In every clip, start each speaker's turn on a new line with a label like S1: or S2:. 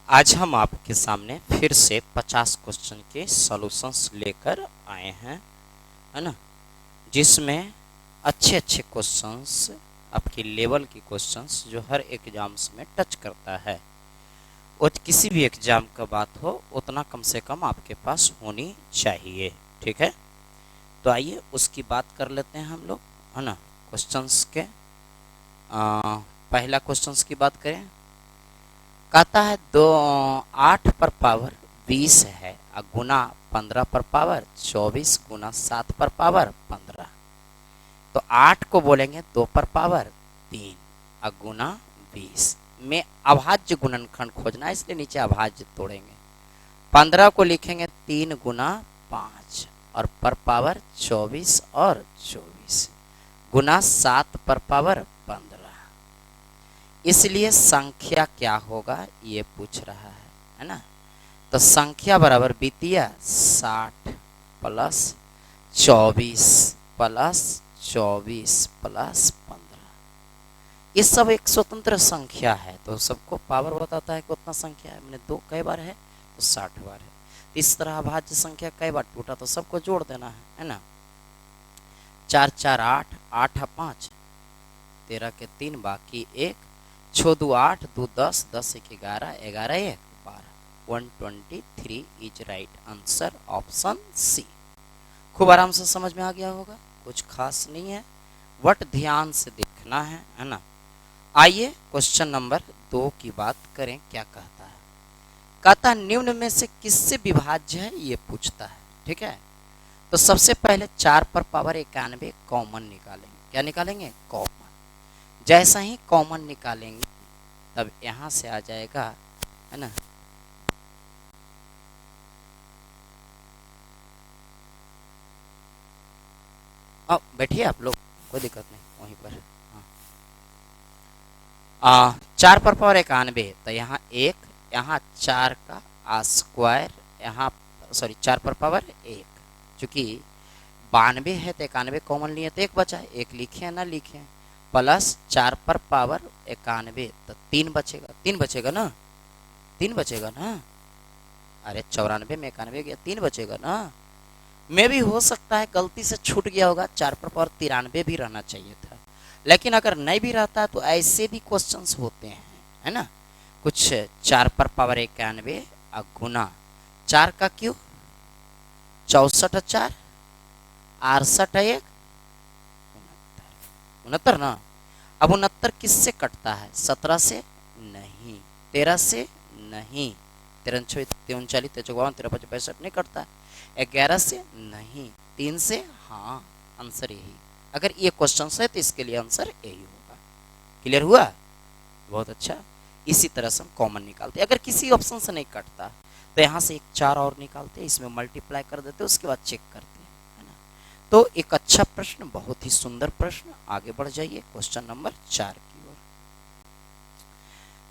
S1: आज हम आपके सामने फिर से 50 क्वेश्चन के सॉल्यूशंस लेकर आए हैं, है ना। जिसमें अच्छे अच्छे क्वेश्चंस, आपकी लेवल की क्वेश्चंस जो हर एग्जाम्स में टच करता है। और किसी भी एग्जाम का बात हो उतना कम से कम आपके पास होनी चाहिए, ठीक है। तो आइए उसकी बात कर लेते हैं हम लोग, है ना। क्वेश्चंस के पहला क्वेश्चंस की बात करें, कहता है दो 8 पर पावर 20 है गुना 15 पर पावर 24 गुना 7 पर पावर 15। तो 8 को बोलेंगे 2 पर पावर 3 गुना 20 में अभाज्य गुणनखंड खोजना है, इसलिए नीचे अभाज्य तोड़ेंगे। 15 को लिखेंगे 3 गुना 5 और पर पावर 24 और 24 गुना 7 पर पावर 15। इसलिए संख्या क्या होगा ये पूछ रहा है ना। तो संख्या बराबर बीतिया 60 प्लस 24 प्लस 24 प्लस 15। ये सब एक स्वतंत्र संख्या है, तो सबको पावर बताता है कि उतना संख्या है। मैंने 2 कई बार है तो 60 बार है। इस तरह अभाज्य संख्या कई बार टूटा तो सबको जोड़ देना है ना। 4 4 8 8 5 13 के 3 बाकी 1 6 2 8 2 10 10 1 11 11 1 12 123 is right answer option C. खूब आराम से समझ में आ गया होगा, कुछ खास नहीं है, बट ध्यान से देखना है ना। आइए क्वेश्चन नंबर 2 की बात करें, क्या कहता है। कहता निम्न में से किससे विभाज्य है ये पूछता है, ठीक है। तो सबसे पहले 4 पर पावर 91 कॉमन निकालेंगे। क्या निकालेंगे? कॉमन। जैसा ही कॉमन निकालेंगे तब यहां से आ जाएगा, है ना। अब बैठिए आप लोग, कोई दिक्कत नहीं वहीं पर। हाँ 4 पर पावर 91, तो यहाँ 1, यहाँ 4 का स्क्वायर, यहाँ सॉरी 4 पर पावर 1, चूंकि 92 है तो 91 कॉमन लिए तो 1 बचा, 1 लिखे ना लिखे, प्लस 4 पर पावर 91 तो 3 बचेगा, 3 बचेगा ना, 3 बचेगा ना। अरे 94 में 91 गया, 3 बचेगा ना। में भी हो सकता है गलती से छूट गया होगा, 4 पर पावर 93 भी रहना चाहिए था, लेकिन अगर नहीं भी रहता तो ऐसे भी क्वेश्चंस होते हैं, है ना। कुछ 4 पर पावर 91 गुना 4 का क्यों 64 4 68 1 69 ना। अब 69 किससे कटता है? 17 से नहीं, 13 से नहीं, 13 6 39 13 54 13 5 65 नहीं कटता है। 11 से नहीं, 3 से हाँ, आंसर यही। अगर ये क्वेश्चन है तो इसके लिए आंसर यही होगा। क्लियर हुआ? बहुत अच्छा। इसी तरह से हम कॉमन निकालते हैं। अगर किसी ऑप्शन से नहीं कटता तो यहाँ से एक 4 और निकालते हैं, इसमें मल्टीप्लाई कर देते हैं, उसके बाद चेक करते हैं, है ना। तो एक अच्छा प्रश्न, बहुत ही सुंदर प्रश्न। आगे बढ़ जाइए क्वेश्चन नंबर 4 की ओर।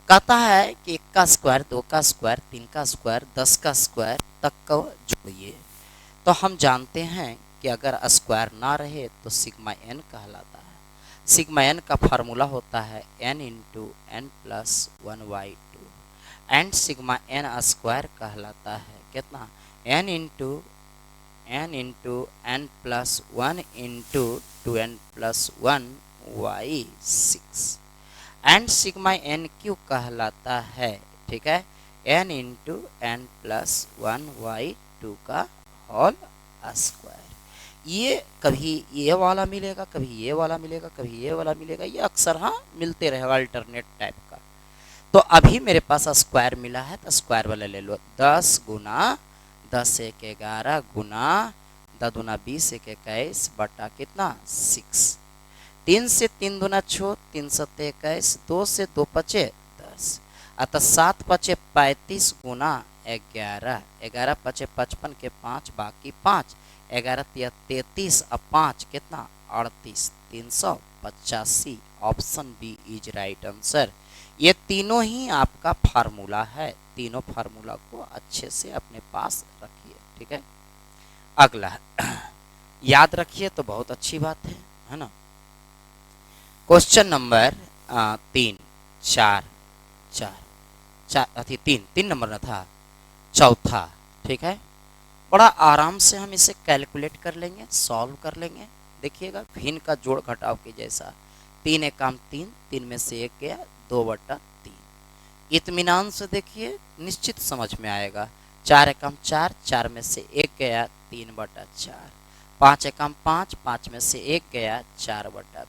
S1: कहता है कि 1 का स्क्वायर 2 का स्क्वायर 3 का स्क्वायर 10 का स्क्वायर तक को जोड़िए। तो हम जानते हैं कि अगर स्क्वायर ना रहे तो सिग्मा एन कहलाता है। सिग्मा एन का फार्मूला होता है n into n plus 1/2 and sigma n square कहलाता है कितना? N into n plus 1 into 2n plus 1/6 and sigma n cube कहलाता है, ठीक है, एन इंटू एन प्लस 1/2 का होल स्क्वायर। ये कभी ये वाला मिलेगा, कभी ये वाला मिलेगा, कभी ये वाला मिलेगा, ये अक्सर हाँ मिलते रहेगा, अल्टरनेट टाइप का। तो अभी मेरे पास स्क्वायर मिला है तो स्क्वायर वाला ले लो। 10 गुना 10 1 11 गुना 10 दूना 20 1 21 बटा कितना 6। 3 से 3 दूना 6 3 सत्ते 21, 2 से 2 पचे 10, अतः 7 पचे 35 गुना 11, 11 पचे 55 के 5 बाकी 5, 11 तिया 33 अब 5 कितना 38, 385। Option B is right answer. ये तीनों ही आपका फार्मूला है, तीनों फार्मूला को अच्छे से अपने पास रखिए, ठीक है। अगला याद रखिए तो बहुत अच्छी बात है ना। क्वेश्चन नंबर 3 4 4 तीन तीन नंबर ना था, चौथा। ठीक है, बड़ा आराम से हम इसे कैलकुलेट कर लेंगे, सॉल्व कर लेंगे। देखिएगा भिन्न का जोड़ घटाव के जैसा, तीन एकाम तीन, तीन में से एक गया, 2/3। इत्मीनान से देखिए निश्चित समझ में आएगा। चार एकाम चार, चार में से एक गया, 3/4। पाँच एकाम पाँच, पाँच में से एक गया, 4/5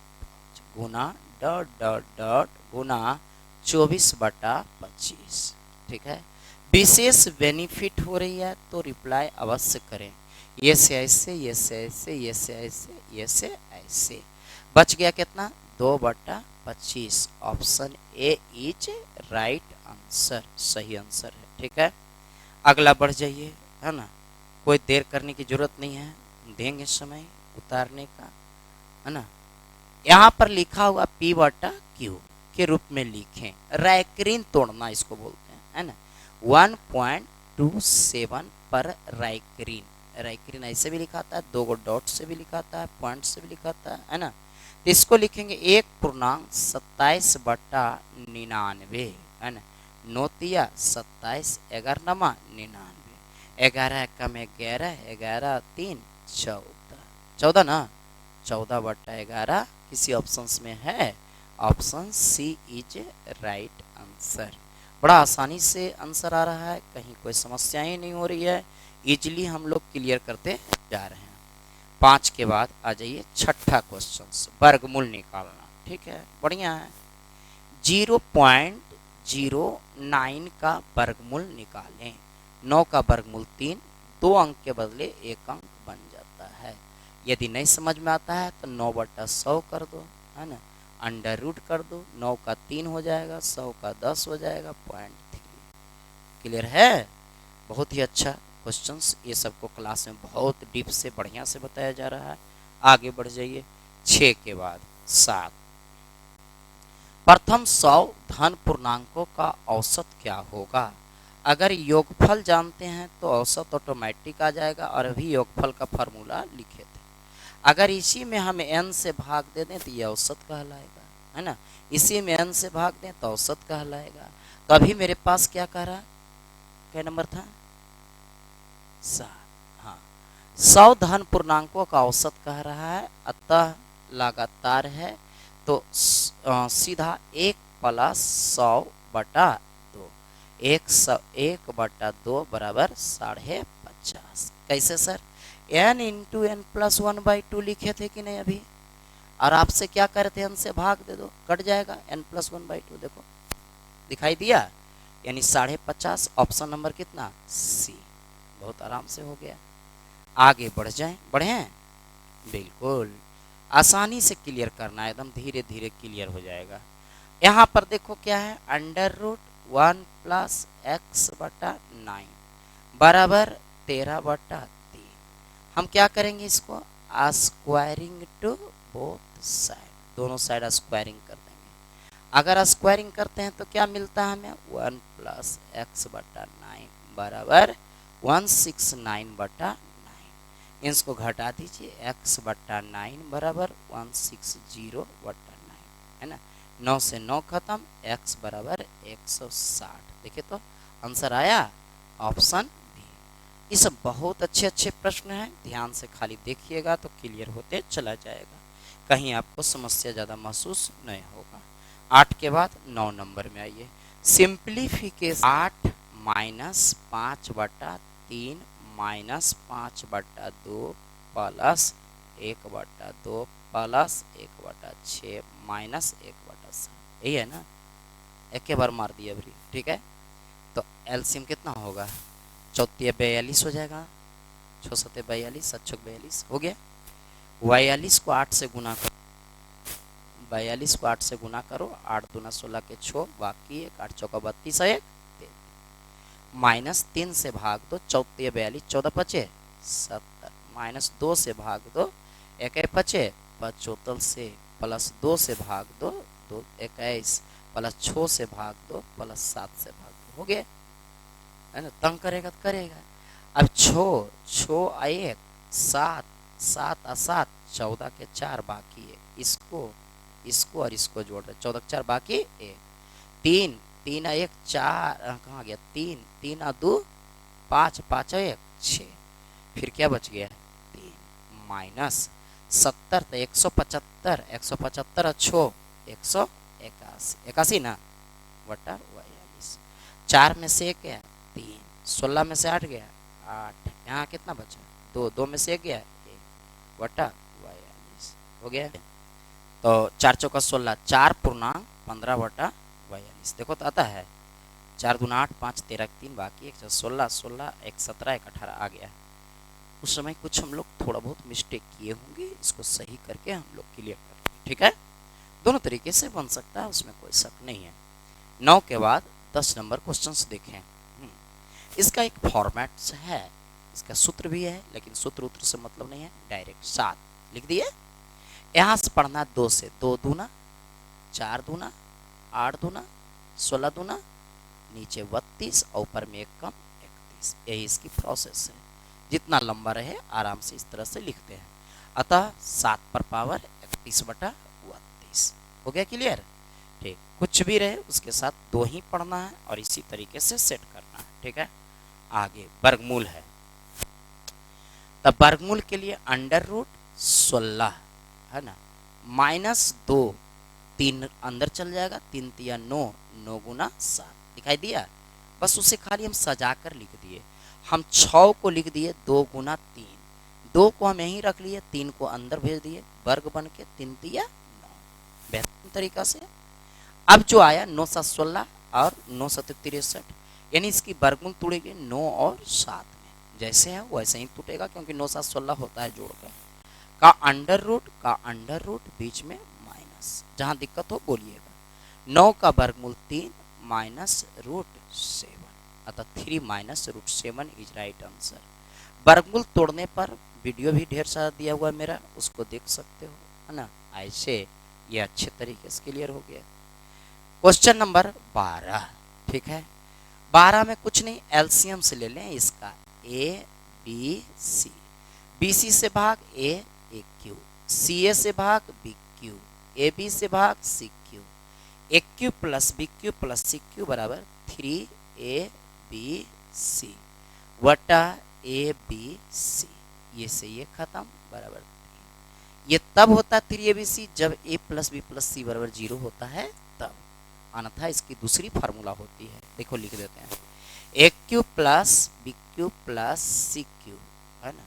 S1: गुना डॉट डॉट डॉट गुना 24/25। ठीक है, विशेष बेनिफिट हो रही है तो रिप्लाई अवश्य करें। ये से ऐसे, ये से ऐसे, ये से ऐसे, ये से ऐसे। बच गया कितना, 2/25। Option A is right answer, सही आंसर है। ठीक है, अगला बढ़ जाइए, है ना, कोई देर करने की जरूरत नहीं है, देंगे समय उतारने का, है ना। यहाँ पर लिखा हुआ P/Q के रूप में लिखें, रैक्रीन तोड़ना इसको बोलते हैं, है ना। 1.27 पर रैक्रीन, रैक्रीन ऐसे भी लिखा था, दो गो डॉट से भी लिखा था, पॉइंट से भी लिखा था, है ना। तो इसको लिखेंगे 1.27/99, है ना। नोतिया 27, 11 11 कम 11, 11 3 14, 14 ना, 14/11 किसी ऑप्शंस में है, option C is right answer. बड़ा आसानी से आंसर आ रहा है, कहीं कोई समस्या ही नहीं हो रही है, इजिली हम लोग क्लियर करते जा रहे हैं। 5 के बाद आ जाइए छठा क्वेश्चन, वर्गमूल निकालना। ठीक है, बढ़िया है। 0.09 का वर्गमूल निकालें। 9 का वर्गमूल 3, 2 अंक के बदले 1 अंक बन जाता है। यदि नहीं समझ में आता है तो 9/100 कर दो, है ना, अंडर रूट कर दो, 9 का 3 हो जाएगा, 100 का 10 हो जाएगा, 0.3। क्लियर है, बहुत ही अच्छा क्वेश्चंस, ये सबको क्लास में बहुत डीप से बढ़िया से बताया जा रहा है। आगे बढ़ जाइए, 6 के बाद 7। प्रथम 100 धन पूर्णांकों का औसत क्या होगा। अगर योगफल जानते हैं तो औसत ऑटोमेटिक आ जाएगा, और अभी योगफल का फॉर्मूला लिखे थे। अगर इसी में हम n से भाग दे दें तो ये औसत कहलाएगा, है ना। इसी में n से भाग दें तो औसत कहलाएगा। तो अभी मेरे पास क्या कह रहा, क्या नंबर था, 7। हाँ, 100 धन पूर्णांकों का औसत कह रहा है, अतः लगातार है, तो सीधा 1 + 100/2, 1/2 बराबर 50.5। कैसे सर, n इंटू n + 1/2 लिखे थे कि नहीं अभी, और आपसे क्या करते हैं, n से भाग दे दो, कट जाएगा n + 1/2। देखो दिखाई दिया, यानी 50.5। ऑप्शन नंबर कितना, सी। बहुत आराम से हो गया। आगे बढ़ जाएं, बढ़े, बिल्कुल आसानी से क्लियर करना है, एकदम धीरे धीरे क्लियर हो जाएगा। यहाँ पर देखो क्या है, √1 + x/9 बराबर 13/3। हम क्या करेंगे, इसको स्क्वायरिंग टू बोथ साइड, दोनों साइड स्क्वायरिंग कर देंगे। अगर स्क्वायरिंग करते हैं तो क्या मिलता है हमें, 1 + x/9 बराबर 169/9। इसको घटा दीजिए, x/9 बराबर 160/9, है ना। 9 से 9 खत्म, x बराबर 160। देखिए तो आंसर आया, ऑप्शन बी। ये सब बहुत अच्छे अच्छे प्रश्न हैं, ध्यान से खाली देखिएगा तो क्लियर होते चला जाएगा, कहीं आपको समस्या ज़्यादा महसूस नहीं होगा। 8 के बाद 9 नंबर में आइए, सिंप्लीफिकेशन। 8 - 5/3 - 5/2 प्लस 1/2 प्लस 1/6 माइनस 1/7, यही है ना। एक के बार मार दिया अभी, ठीक है। तो एलसीएम कितना होगा, 4 × 42 हो जाएगा, 6 × 7 = 42, 7 × 42 हो गया। 42 को 8 से गुना करो, 42 को 8 से गुना करो, 8 दूना 16 के 6, बाकी 1, 8 चौका 32 है, -3 से भाग दो, 4 × 42 14 × 5 = 70, -2 से भाग दो, 1 × 5 = 75 से, +2 से भाग दो, 2 × 21, +6 से भाग दो, +7 से भाग दो, हो गया, है ना। तंग करेगा तो करेगा। अब 6 1 7 7 और 7 14 के 4 बाकी 1, इसको और इसको जोड़ रहे, 14 के 4 बाकी 1, 3 तीन एक चार, कहाँ गया, तीन, तीन और दो पाँच, पाँच और एक छः, फिर क्या बच गया, तीन, माइनस 70 तो 175, 175 और छो 181, 81 ना, बटा 42, 4 में से एक गया 3, 16 में से 8 गया 8, यहाँ कितना बचा, दो, दो में से एक गया 1 बटा 42 हो गया। तो 4 चौका 16, 4 पूर्णांक 15 बटा 42, देखो तो आता है, 4 दूना 8, 5 13 3 बाकी 1 16, 16 1 17 1 18 आ गया। उस समय कुछ हम लोग थोड़ा बहुत मिस्टेक किए होंगे, इसको सही करके हम लोग क्लियर कर, ठीक है। दोनों तरीके से बन सकता है, उसमें कोई शक नहीं है। 9 के बाद 10 नंबर क्वेश्चन देखें। इसका एक फॉर्मेट है, इसका सूत्र भी है, लेकिन सूत्र उत्र से मतलब नहीं है, डायरेक्ट 7 लिख दिए। यहाँ से पढ़ना 2 से, 2 दूना 4 दूना 8 दूना 16 दूना नीचे 32 और ऊपर में एक कम 31, यही इसकी प्रोसेस है। जितना लंबा रहे आराम से इस तरह से लिखते हैं। अतः 7 पर पावर 31 बटा 32 हो गया क्लियर। ठीक, कुछ भी रहे उसके साथ 2 ही पढ़ना है और इसी तरीके से सेट करना है, ठीक है। आगे वर्गमूल है, तब वर्गमूल के लिए अंडर रूट 16 है ना, -2, 3 अंदर चल जाएगा, 3 तिया 9, 9 गुना 7 दिखाई दिया। बस उसे खाली हम सजा कर लिख दिए। हम 6 को लिख दिए 2 गुना 3, 2 को हम यहीं रख लिए, 3 को अंदर भेज दिए, वर्ग बन के 3 तिया 9, बेहतरीन तरीका से। अब जो आया 9 7 16 और 9 7 63, यानी इसकी वर्गमूल टूटेगी 9 और 7 में, जैसे है वैसे ही टूटेगा, क्योंकि 9 7 16 होता है जोड़कर। का अंडर रूट बीच में माइनस, जहां दिक्कत हो बोलिएगा। 9 का वर्गमूल 3 माइनस रूट 7, अतः 3 minus root 7 is right answer. वर्गमूल तोड़ने पर वीडियो भी ढेर सारा दिया हुआ है मेरा, उसको देख सकते हो, है ना। ऐसे ये अच्छे तरीके से क्लियर हो गया। क्वेश्चन नंबर 12, ठीक है। 12 में कुछ नहीं, एलसीएम से ले लें इसका, A B C, B C से भाग ए ए क्यू, सी ए से भाग बी क्यू, ए बी से भाग C cube, A cube plus B cube plus C cube बराबर 3 बी सी वटा ए बी सी, ये से ये खत्म बराबर। ये तब होता है 3abc जब a प्लस बी प्लस सी बराबर 0 होता है तब, अन्यथा इसकी दूसरी फार्मूला होती है। देखो लिख देते हैं, A cube plus B cube plus C cube है ना,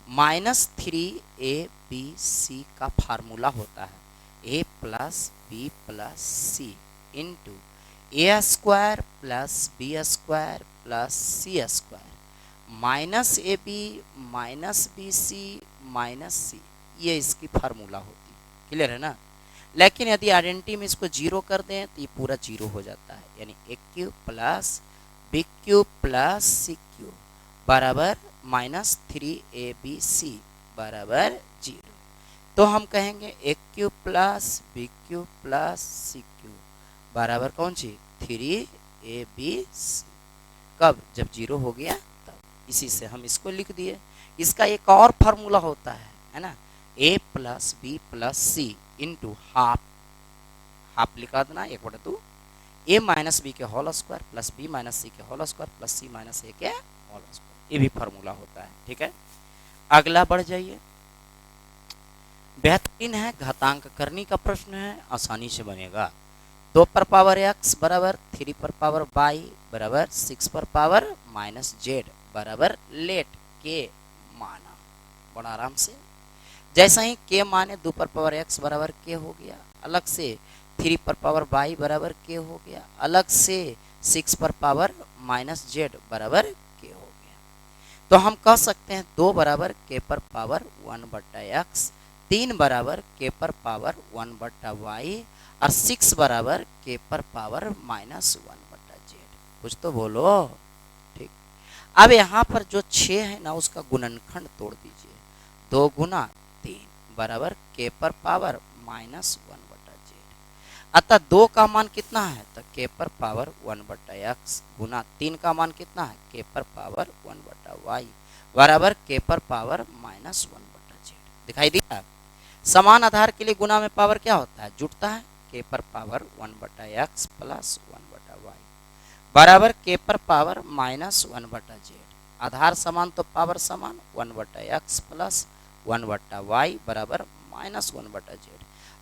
S1: -3abc का फार्मूला होता है a plus B plus C into A square plus B square plus C square minus A B minus B C minus C, ये इसकी formula होती है। Clear है ना। लेकिन यदि आइडेंटिटी में इसको 0 कर दें तो ये पूरा 0 हो जाता है, यानी A cube plus B cube plus C cube बराबर -3abc बराबर 0। तो हम कहेंगे A cube plus B cube plus C cube बराबर कौन सी, 3abc। कब, जब 0 हो गया तब। इसी से हम इसको लिख दिए। इसका एक और फार्मूला होता है ना, A plus B plus C into half लिखा देना 1/2 ए माइनस बी के whole square plus B minus C के whole square plus C minus A के होल स्क्वायर, ये भी फार्मूला होता है, ठीक है। अगला बढ़ जाइए, बेहतरीन है, घातांक करने का प्रश्न है, आसानी से बनेगा। 2 पर पावर x बराबर 3 पर पावर y बराबर 6 पर पावर -z बराबर लेट के माना, बड़ा आराम से। जैसा ही के माने 2 पर पावर x बराबर के हो गया, अलग से 3 पर पावर y बराबर के हो गया, अलग से 6 पर पावर -z बराबर के हो गया। तो हम कह सकते हैं 2 बराबर के पर पावर 1/x, 3 बराबर के पर पावर 1/y और 6 बराबर के पर पावर -1/z। कुछ तो बोलो, ठीक। अब यहाँ पर जो 6 है ना, उसका गुणनखंड तोड़ दीजिए, 2 गुना 3 बराबर के पर पावर -1/z। अतः 2 का मान कितना है, तो के पर पावर 1/x गुना 3 का मान कितना है, के पर पावर 1/y बराबर के पर पावर -1/z। दिखाई दिया। समान आधार के लिए गुना में पावर क्या होता है, जुटता है, के पर पावर 1/x प्लस 1/y बराबर के पर पावर -1/z। आधार समान तो पावर समान 1/x प्लस 1/y बराबर -1/z।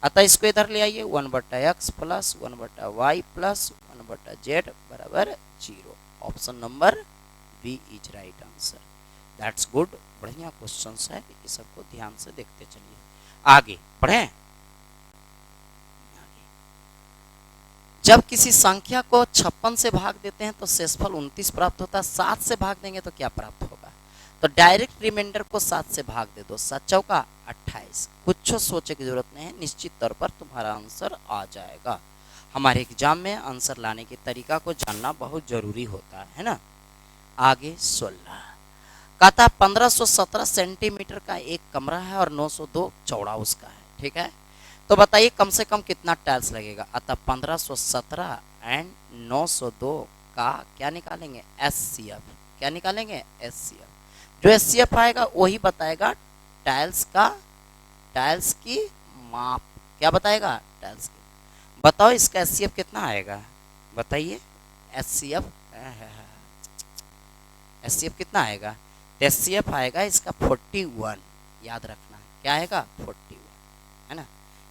S1: अतः इसको इधर ले आइए 1/x plus 1/y plus 1/z बराबर 0। Option number B is right answer. That's good, बढ़िया क्वेश्चन है, ये सबको ध्यान से देखते चलिए। आगे पढ़ें। जब किसी संख्या को 56 से भाग देते हैं तो शेषफल 29 प्राप्त होता है। 7 से भाग देंगे तो क्या प्राप्त होगा? तो डायरेक्ट रिमाइंडर को 7 से भाग दे दो, 7 चौका 28। कुछ सोचे की जरूरत नहीं है, निश्चित तौर पर तुम्हारा आंसर आ जाएगा। हमारे एग्जाम में आंसर लाने के तरीका को जानना बहुत जरूरी होता है ना। आगे 16 कहता 1517 सेंटीमीटर का एक कमरा है और 902 चौड़ा उसका है, ठीक है। तो बताइए कम से कम कितना टाइल्स लगेगा। अतः 1517 एंड 902 का क्या निकालेंगे? एचसीएफ। क्या निकालेंगे? एचसीएफ। जो एचसीएफ आएगा वही बताएगा टाइल्स की माप। क्या बताएगा? टाइल्स की। बताओ इसका एचसीएफ कितना आएगा, बताइए। एचसीएफ कितना आएगा? एचसीएफ आएगा इसका 41। याद रखना है, क्या आएगा? 41, है ना।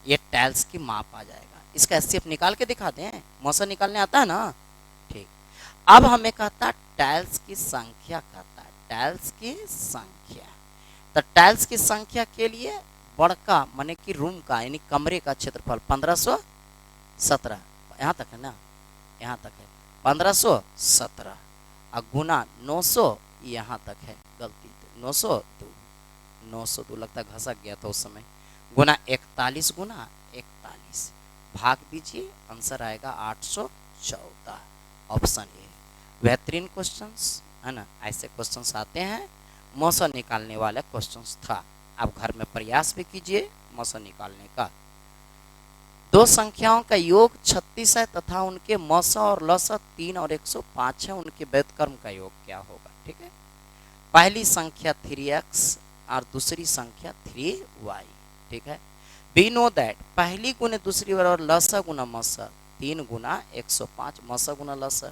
S1: ये टाइल्स की माप आ जाएगा। इसका एचसीएफ निकाल के दिखाते हैं, मौसा निकालने आता है ना, ठीक। अब हमें कहता है टाइल्स की संख्या, कहता है टाइल्स की संख्या। तो टाइल्स की संख्या के लिए बड़का माने कि रूम का यानी कमरे का क्षेत्रफल 1517, यहाँ तक है ना, यहाँ तक है 1517 और गुना 900 यहाँ तक है, गलती 902 लगता घसक गया था उस समय, गुना 41 गुना 41 भाग दीजिए, आंसर आएगा 814। Option A. बेहतरीन क्वेश्चंस है ना, ऐसे क्वेश्चंस आते हैं, मौसा निकालने वाला क्वेश्चंस था। आप घर में प्रयास भी कीजिए मौसा निकालने का। दो संख्याओं का योग 36 है तथा उनके मौसा और लसा 3 और 105 है, उनके व्युत्क्रम का योग क्या होगा? ठीक है, पहली संख्या 3x और दूसरी संख्या 3y, ठीक है। वी नो दैट पहली गुने दूसरी बराबर लसा गुना मौसा 3 गुना 105 मौसा गुना लसा।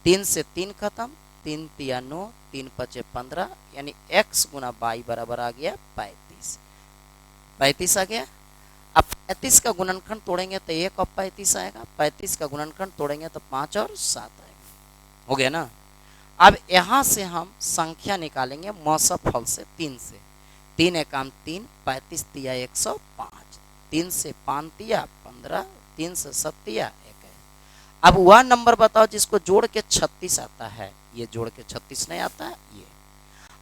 S1: 3 से 3 खत्म, 3 तिया 9, 3 पचे 15 यानी x गुना y बराबर आ गया 35। 35 आ गया। अब 35 का गुणनखंड तोड़ेंगे तो 1 और 35 आएगा, 35 का गुणनखंड तोड़ेंगे तो 5 और 7 आएगा, हो गया ना। अब यहाँ से हम संख्या निकालेंगे मौसा फल से 3 से। 3 एकाम 3, 35 तिया 105, 3 से 5 तिया 15, 3 से 7 तिया 1। अब वह नंबर बताओ जिसको जोड़ के 36 आता है, ये जोड़ के 36 नहीं आता है ये।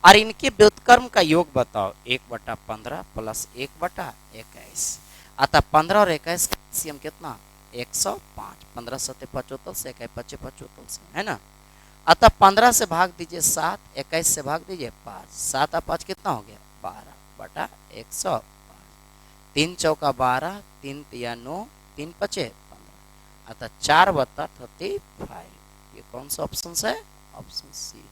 S1: और इनके व्युत्क्रम का योग बताओ 1/15 प्लस 1/21। अतः 15 और 21 का एलसीएम कितना? 105। 15 सत्ते 75 से 21 पचे 75 से, है ना। अतः 15 से भाग दीजिए 7, 21 से भाग दीजिए 5, 7 और 5 कितना हो गया? 12/105। 3 चौका 12, 3 तिया 9, 3 पचे 15, अतः 4/35। ये कौन सा ऑप्शन है? Option C.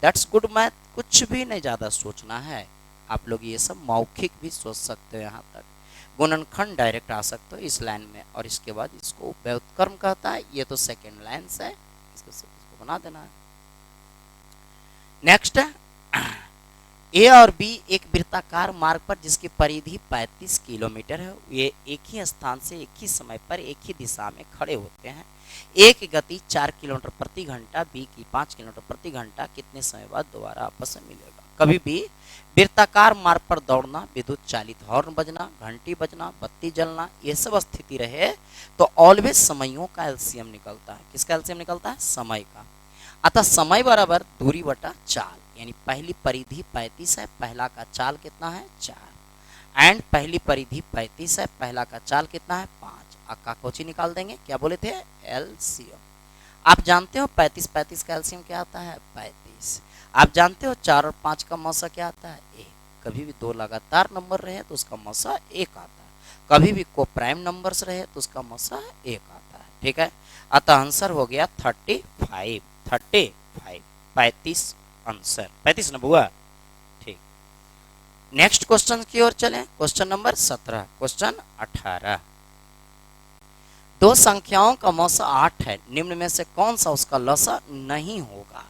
S1: That's good math. कुछ भी नहीं ज़्यादा सोचना है, आप लोग ये सब मौखिक भी सोच सकते हो, यहाँ तक गुणनखंड डायरेक्ट आ सकते हो इस लाइन में, और इसके बाद इसको व्युत्क्रम कहता है, ये तो सेकेंड लाइन है, इसको बना देना है। नेक्स्ट है ए और बी एक वृत्ताकार मार्ग पर जिसकी परिधि 35 किलोमीटर है, ये एक ही स्थान से एक ही समय पर एक ही दिशा में खड़े होते हैं। ए की गति 4 किलोमीटर प्रति घंटा, बी की 5 किलोमीटर प्रति घंटा, कितने समय बाद दोबारा आपस में मिलेगा? कभी भी वृत्ताकार मार्ग पर दौड़ना, विद्युत चालित हॉर्न बजना, घंटी बजना, बत्ती जलना, ये सब स्थिति रहे तो ऑलवेज समयों का एलसीएम निकलता है। किसका एलसीएम निकलता है? समय का। अतः समय बराबर दूरी बटा चाल, यानी पहली परिधि 35 है, पहला का चाल कितना है? 4, एंड पहली परिधि 35 है, पहला का चाल कितना है? 5। अक्का कोची निकाल देंगे, क्या बोले थे? एलसीएम। आप जानते हो 35 का एलसीएम क्या आता है? 35। आप जानते हो 4 और 5 का मौसा क्या आता है? 1। कभी भी 2 लगातार नंबर रहे तो उसका मौसा 1 आता है, कभी भी को प्राइम नंबर्स रहे तो उसका मौसा 1 आता है, ठीक है। अतः आंसर हो गया 35। 35 आंसर, 35 ना बुआ, ठीक। नेक्स्ट क्वेश्चन की ओर चलें। Question number 17। क्वेश्चन 18 दो संख्याओं का मौसा 8 है, निम्न में से कौन सा उसका लसा नहीं होगा?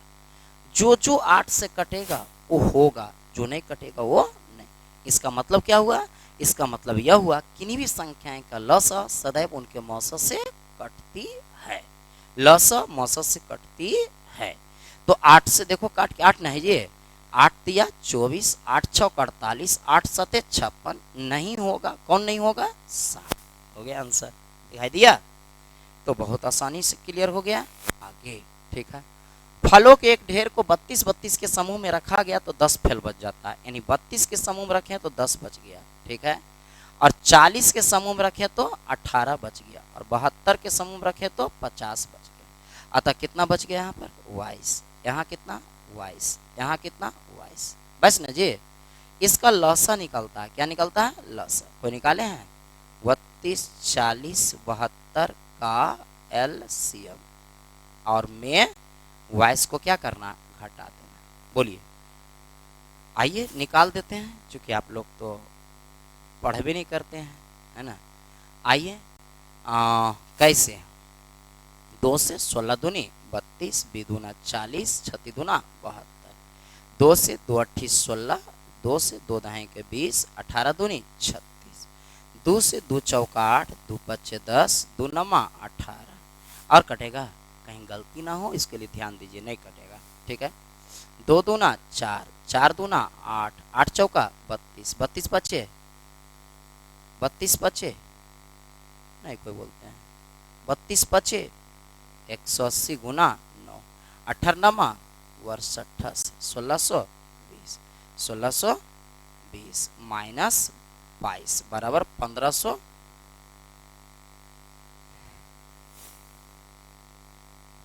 S1: जो जो 8 से कटेगा वो होगा, जो नहीं कटेगा वो नहीं। इसका मतलब क्या हुआ? इसका मतलब यह हुआ किन्हीं भी संख्याएं का लसा सदैव उनके मौसा से कटती है। लसा मौसा से कटती है। तो 8 से देखो काट के 8 नहीं, ये 8 दिया 24, 8 छक 48, 8 सते 56, नहीं होगा। कौन नहीं होगा? 7। हो गया आंसर, दिखाई दिया? तो बहुत आसानी से क्लियर हो गया। आगे ठीक है, फलों के एक ढेर को 32-32 के समूह में रखा गया तो 10 फल बच जाता है, यानी 32 के समूह में रखे तो 10 बच गया, ठीक है। और 40 के समूह में रखे तो 18 बच गया, और 72 के समूह में रखे तो 50 बच गया। अतः कितना बच गया यहाँ पर? 22। यहाँ कितना? 22। यहाँ कितना? 22। बस न जी। इसका लसा निकलता है, क्या निकलता है? लसा। कोई निकाले हैं? 32, 40, 72 का एलसीएम, और में वॉइस को क्या करना? घटा देना। बोलिए, आइए निकाल देते हैं, क्योंकि आप लोग तो पढ़ भी नहीं करते हैं, है ना। आइए कैसे? 2 से 16 दूनी 32, 2 दूना 40, 36 दूना 72। 2 से 2 अट्ठी 16, 2 से 2 दहें के 20, 18 दूनी 36। 2 से 2 चौका 8, 2 पच्चे 10, 2 नमा 18। और कटेगा? कहीं गलती ना हो इसके लिए ध्यान दीजिए, नहीं कटेगा, ठीक है। 2 दूना 4, 4 दूना 8, 8 चौका 32, 32 पच्चे 32 पच्चे नहीं कोई बोलते हैं 32 पच्चे 180 गुना 9, 18 नमा वर्ष 68, 1620, 1620 माइनस 22 बराबर 1500।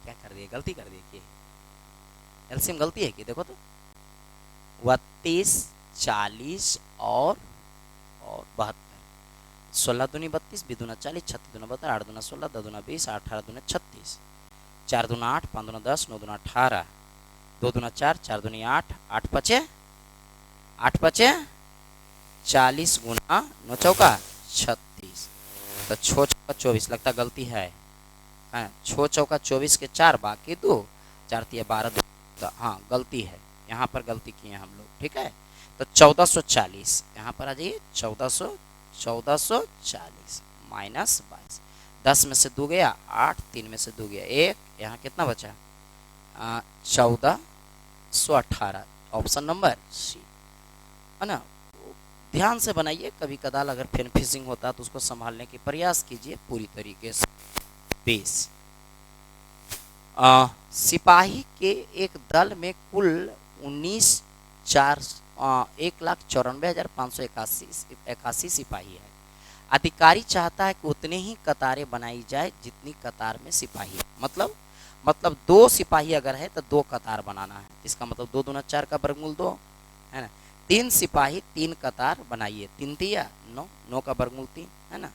S1: क्या कर दिए? गलती कर दी कि एलसीएम गलती है कि? देखो तो 32, 40 और 72। 16 दूनी 32, 2 दूना 40, 36 दूना 72, 8 दूना 16, 10 दूना 20, 18 दूना 36, 4 दूना 8, 5 दूना 10, 9 दूना 18, 2 दूना 4, 4 दूनी 8, 8 पचे 40 गुना 9 चौका 36, तो 6 चौका 24। लगता गलती है, 6 चौका 24 के 4 बाकी 2, 4 तिया 12, 2। तो हाँ गलती है, यहाँ पर गलती किए हम लोग, ठीक है। तो 1440 यहाँ पर आ जाइए, 1440 माइनस 22। 10 में से 2 गया 8, 3 में से 2 गया 1, यहाँ कितना बचा? 1418, ऑप्शन नंबर सी, है ना। ध्यान से बनाइए, कभी कदाल अगर फिर फिशिंग होता तो उसको संभालने की प्रयास कीजिए पूरी तरीके से। 20 सिपाही के एक दल में कुल 1,94,581 सिपाही है। अधिकारी चाहता है कि उतने ही कतारें बनाई जाए जितनी कतार में सिपाही है। मतलब 2 सिपाही अगर है तो 2 कतार बनाना है। इसका मतलब 2 दूना 4 का वर्गमूल 2, है ना। 3 सिपाही 3 कतार बनाइए, 3 तिया 9, 9 का वर्गमूल 3, है ना।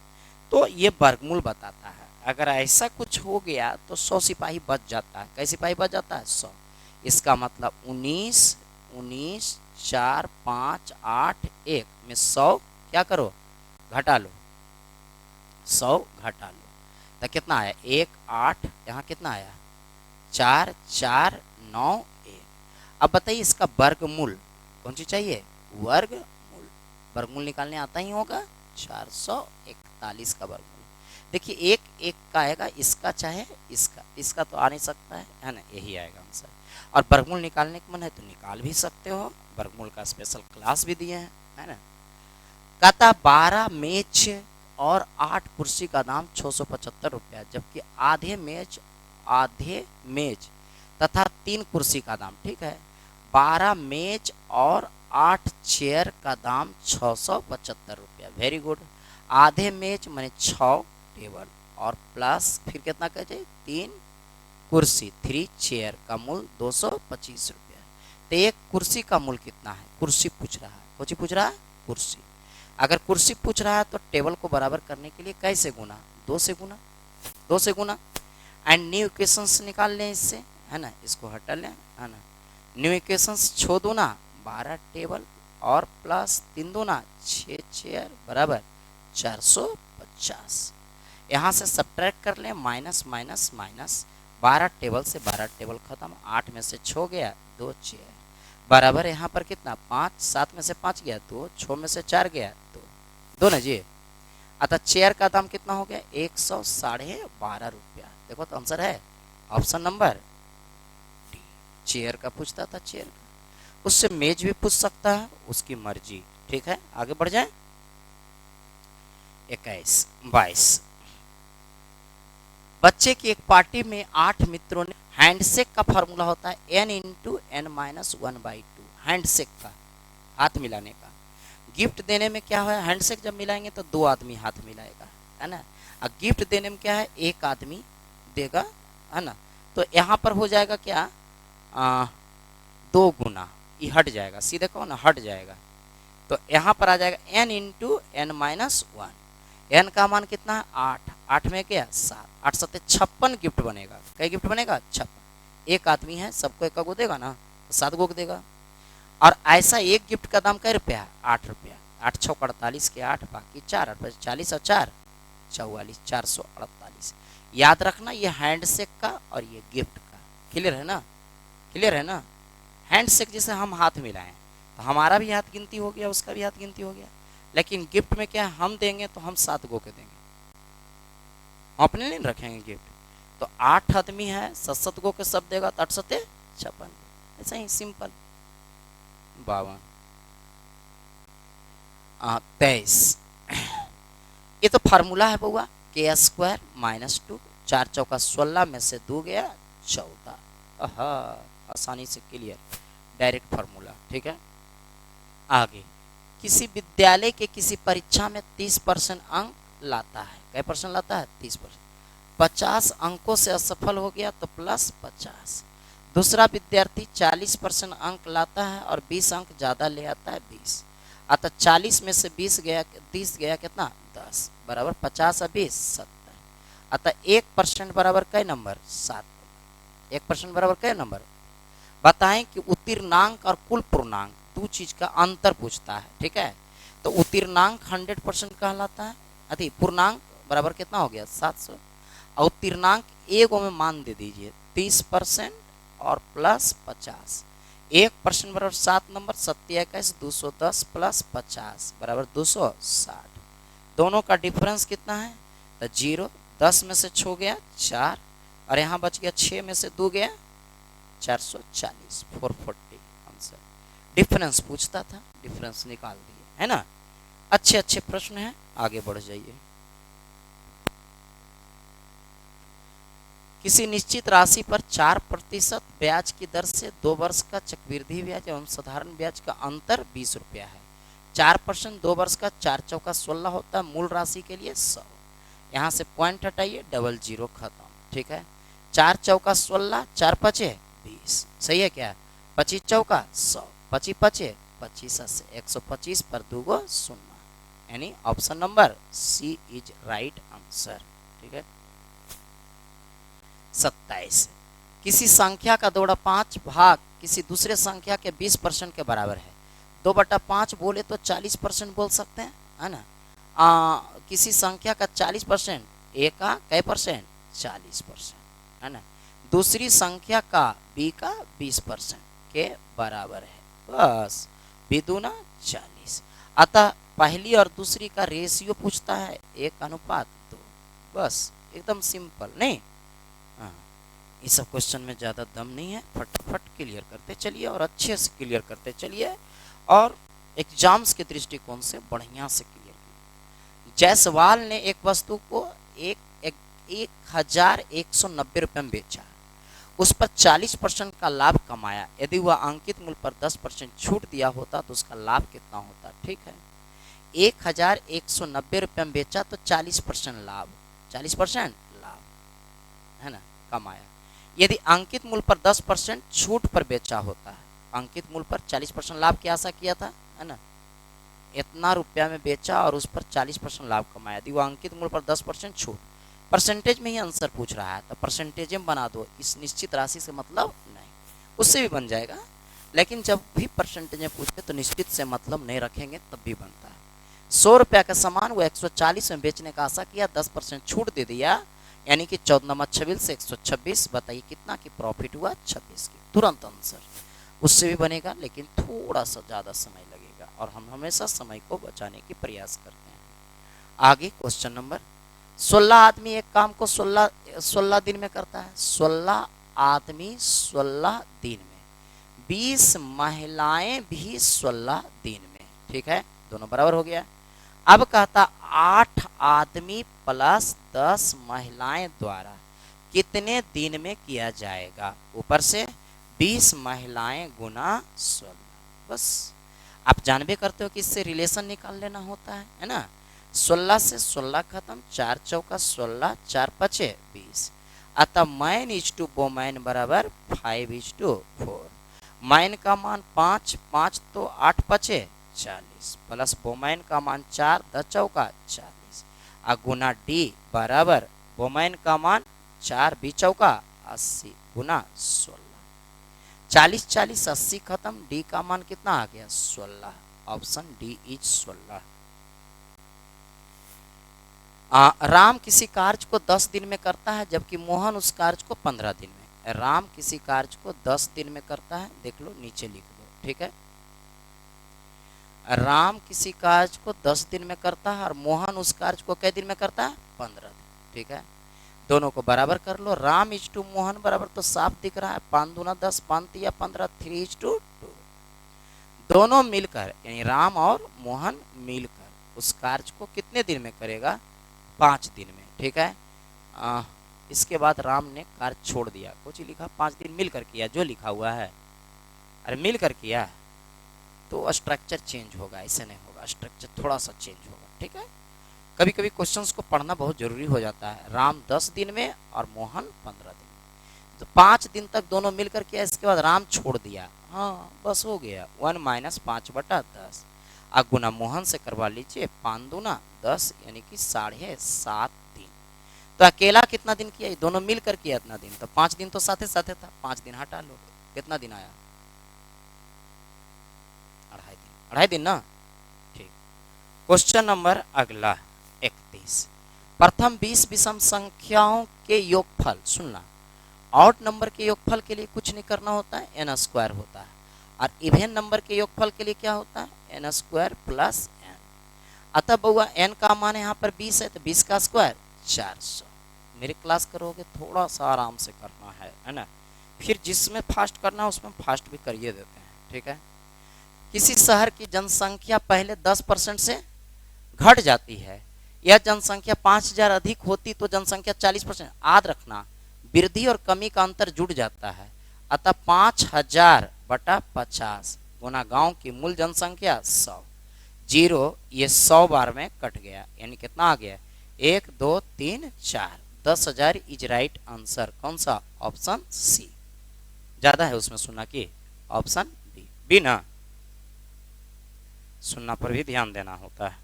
S1: तो ये वर्गमूल बताता है। अगर ऐसा कुछ हो गया तो 100 सिपाही बच जाता है। कैसे सिपाही बच जाता है? 100। इसका मतलब 19, 19, 4, 5, 8, 1 में 100 क्या करो? घटा लो, 100 घटा लो, तो कितना आया? 1, 8, यहाँ कितना आया? 4, 4, 9, 1। अब बताइए इसका वर्गमूल कौन सी चाहिए? वर्गमूल। वर्गमूल निकालने आता ही होगा, 441 का वर्गमूल। देखिए 1, 1 का आएगा, इसका चाहे इसका तो आ नहीं सकता है ना, यही आएगा आंसर। और वर्गमूल निकालने का मन है तो निकाल भी सकते हो, वर्गमूल का स्पेशल क्लास भी दिए हैं, है ना। कहता 12 मेज और 8 कुर्सी का दाम 675 रुपया, जबकि आधे मेज तथा 3 कुर्सी का दाम, ठीक है, 12 मेज और 8 चेयर का दाम 675 रुपया। Very good. आधे मेज मैंने 6 टेबल और प्लस फिर कितना कहे 3 कुर्सी, 3 चेयर का मूल 225 रुपया। तो एक कुर्सी का मूल कितना है? कुर्सी पूछ रहा है, कौन पूछ रहा है? कुर्सी। अगर कुर्सी पूछ रहा है तो टेबल को बराबर करने के लिए कैसे गुना? 2 से गुना, 2 से गुना। एंड न्यू इक्वेशंस निकाल लें इससे, है ना, इसको हटा लें, है ना। न्यू इक्वेशंस 6 दूना 12 टेबल और प्लस 3 दूना 6 चेयर बराबर 450। यहाँ से सब्ट्रैक्ट कर लें, माइनस माइनस माइनस, 12 टेबल से 12 टेबल खत्म, 8 में से 6 गया, 2 चेयर बराबर यहाँ पर कितना 5, 7 में से 5 गया 2, 6 में से 4 गया 2, 2 ना जी। अतः चेयर का दाम कितना हो गया 112.5 रुपया। देखो तो आंसर है ऑप्शन नंबर डी। चेयर का पूछता था, चेयर का, उससे मेज भी पूछ सकता है, उसकी मर्जी। ठीक है, आगे बढ़ जाए। 21, 22, बच्चे की एक पार्टी में 8 मित्रों ने, हैंडशेक का फॉर्मूला होता है n into n minus 1/2, handshake का, हाथ मिलाने का। गिफ्ट देने में क्या है, हैंडशेक जब मिलाएंगे तो 2 आदमी हाथ मिलाएगा, है ना। और गिफ्ट देने में क्या है, 1 आदमी देगा, है ना। तो यहाँ पर हो जाएगा क्या 2 गुना, ये हट जाएगा, सीधे कहो ना हट जाएगा। तो यहाँ पर आ जाएगा n into n minus 1, n का मान कितना है 8, 8 में क्या 7, 8 सत्ते 56 गिफ्ट बनेगा। कई गिफ्ट बनेगा 56, एक आदमी है सबको एक गो देगा ना, 7 गो देगा। और ऐसा एक गिफ्ट का दाम कै रुपया 8 रुपया, 8 6 48 के 8, बाकी 4 8 40 और 4 44, 448। याद रखना ये हैंडशेक का और ये गिफ्ट का, क्लियर है ना, क्लियर है ना। हैंडशेक जैसे हम हाथ मिलाएं तो हमारा भी हाथ गिनती हो गया, उसका भी हाथ गिनती हो गया। लेकिन गिफ्ट में क्या हम देंगे तो हम 7 गो के देंगे, हम अपने नहीं रखेंगे गिफ्ट। तो 8 आदमी है, 7 गो के सब देगा तो 8 सत्ते 56, ऐसा ही सिंपल। 52, 23, ये तो फार्मूला है बउआ, के स्क्वायर माइनस 2, 4 चौका 16 में से 2 गया 14। आसानी से क्लियर, डायरेक्ट फार्मूला। ठीक है, आगे, किसी विद्यालय के किसी परीक्षा में 30% अंक लाता है, कै परसेंट लाता है 30%, 50 अंकों से असफल हो गया तो प्लस 50। दूसरा विद्यार्थी 40% अंक लाता है और 20 अंक ज़्यादा ले आता है 20, अतः 40 में से 20 गया 30 गया कितना 10, बराबर 50 और 20 70। अतः 1% बराबर कै नंबर 7, 1% बराबर कै नंबर। बताएं कि उत्तीर्णांक और कुल पूर्णांक, 2 चीज का अंतर पूछता है। ठीक है, तो उत्तीर्णांक 100% कहलाता है, अति पूर्णांक बराबर कितना हो गया 700, और उत्तीर्णांक एगो में मान दे दीजिए 30% और प्लस 50। 1% बराबर 7 नंबर, 7 21 210 प्लस 50 बराबर 260। दोनों का डिफरेंस कितना है तो 0, 10 में से 6 गया 4, और यहाँ बच गया 6 में से 2 गया 440, 440 आंसर। डिफरेंस पूछता था, डिफरेंस निकाल दिए, है ना। अच्छे अच्छे प्रश्न हैं, आगे बढ़ जाइए। किसी निश्चित राशि पर 4% ब्याज की दर से 2 वर्ष का चक्रवृद्धि ब्याज एवं साधारण ब्याज का अंतर 20 रुपया है। 4% 2 वर्ष का 4 चौका 16 होता है, मूल राशि के लिए 100। यहाँ से पॉइंट हटाइए, डबल जीरो खत्म। ठीक है, 4 चौका 16, 4 पचे 20, सही है क्या, 25 चौका 100, 25 पचे 25 से 125 पर 2 गो 0, यानी option number C is right answer. ठीक है, 27, किसी संख्या का 2/5 भाग किसी दूसरे संख्या के 20% के बराबर है। 2/5 बोले तो 40% बोल सकते हैं, है ना। किसी संख्या का 40%, ए का कै परसेंट 40%, है ना। दूसरी संख्या का बी का 20% के बराबर है, बस बी दूना 40। अतः पहली और दूसरी का रेशियो पूछता है 1:2, बस एकदम सिंपल। नहीं, ये सब क्वेश्चन में ज़्यादा दम नहीं है, फटाफट क्लियर करते चलिए और अच्छे से क्लियर करते चलिए, और एग्जाम्स के दृष्टिकोण से बढ़िया से क्लियर कीजिए। जायसवाल ने एक वस्तु को 1190 रुपये में बेचा, उस पर 40% का लाभ कमाया। यदि वह अंकित मूल्य पर 10% छूट दिया होता तो उसका लाभ कितना होता। ठीक है, 1190 रुपये में बेचा तो 40% लाभ, 40% लाभ, है ना, कमाया। यदि अंकित मूल्य पर 10% छूट पर बेचा होता है, अंकित मूल्य पर 40% लाभ की आशा किया था, है ना, इतना रुपया में बेचा और उस पर 40% लाभ कमाया। यदि वो अंकित मूल्य पर 10% छूट, परसेंटेज में ही आंसर पूछ रहा है तो परसेंटेज में बना दो, इस निश्चित राशि से मतलब नहीं, उससे भी बन जाएगा। लेकिन जब भी परसेंटेज में पूछे तो निश्चित से मतलब नहीं रखेंगे तब भी बनता है। 100 रुपया का सामान वो 140 में बेचने का आशा किया, 10% छूट दे दिया, यानी कि 14 से 126, बताइए कितना की प्रॉफिट हुआ, 26 की। तुरंत आंसर, उससे भी बनेगा लेकिन थोड़ा सा ज़्यादा समय लगेगा, और हम हमेशा समय को बचाने की प्रयास करते हैं। आगे क्वेश्चन नंबर, 16 आदमी एक काम को 16 दिन में करता है। 16 आदमी 16 दिन में, 20 महिलाएं भी 16 दिन में, ठीक है, दोनों बराबर हो गया। अब कहता 8 आदमी प्लस 10 महिलाएं द्वारा कितने दिन में किया जाएगा। ऊपर से 20 महिलाएं गुना 16, बस आप जानबे करते हो कि इससे रिलेशन निकाल लेना होता है ना। 16 से 16 खत्म, 4 चौका 16, 4 पचे 20, अतः मैन इज टू वोमैन बराबर 5:4। मैन का मान 5, 5 तो 8 पचे 40, प्लस वोमैन का मान 4, 10 चौका 40, गुना डी बराबर वोमैन का मान 4, 20 चौका 80 गुना 16। 40 40 80 खत्म, डी का मान कितना आ गया, 16। Option D is 16। राम किसी कार्य को 10 दिन में करता है, जबकि मोहन उस कार्य को 15 दिन में। राम किसी कार्य को 10 दिन में करता है, देख लो नीचे लिख दो, ठीक है। राम किसी कार्य को 10 दिन में करता है और मोहन उस कार्य को कै दिन में करता है, 15 दिन, ठीक है। दोनों को बराबर कर लो, राम इज टू मोहन बराबर तो साफ दिख रहा है, 5 दूना 10, 5 तिया 15, 3:2। दोनों मिलकर यानी राम और मोहन मिलकर उस कार्य को कितने दिन में करेगा, 5 दिन में, ठीक है। इसके बाद राम ने कार्य छोड़ दिया, कुछ लिखा 5 दिन मिलकर किया, जो लिखा हुआ है, अरे मिलकर किया तो स्ट्रक्चर चेंज होगा, ऐसे नहीं होगा, स्ट्रक्चर थोड़ा सा चेंज होगा, ठीक है। कभी कभी क्वेश्चंस को पढ़ना बहुत जरूरी हो जाता है। राम 10 दिन में और मोहन 15 दिन में, तो 5 दिन तक दोनों मिलकर किया, इसके बाद राम छोड़ दिया, हाँ बस हो गया, 1 - 5/10। अब गुना मोहन से करवा लीजिए, 5 दूना 10 यानी कि 7.5 दिन। तो अकेला कितना दिन किया, दोनों मिलकर किया इतना दिन, तो 5 दिन तो साथे साथे था, 5 दिन हटा लो, कितना दिन आया, 2.5 दिन ना, ठीक। क्वेश्चन नंबर अगला 31, प्रथम 20 विषम संख्याओं के योगफल, सुनना, ऑड नंबर के योगफल के लिए कुछ नहीं करना होता है, n² होता है, और इवेन नंबर के योगफल के लिए क्या होता है, n² + n। अतः बउआ n का मान यहाँ पर 20 है, तो 20 का स्क्वायर 400। मेरे क्लास करोगे थोड़ा सा आराम से करना है ना, फिर जिसमें फास्ट करना है उसमें फास्ट भी करिए देते हैं, ठीक है। किसी शहर की जनसंख्या पहले 10% से घट जाती है, यह जनसंख्या 5000 अधिक होती तो जनसंख्या 40%, याद रखना वृद्धि और कमी का अंतर जुड़ जाता है, अतः 5000/50 गुना गांव की मूल जनसंख्या 100, 0 ये 100 बार में कट गया, यानी कितना आ गया, 1 2 3 4, 10,000 इज राइट आंसर। कौन सा, ऑप्शन सी। ज्यादा है उसमें सुनना की, ऑप्शन बी ना, सुनना पर भी ध्यान देना होता है।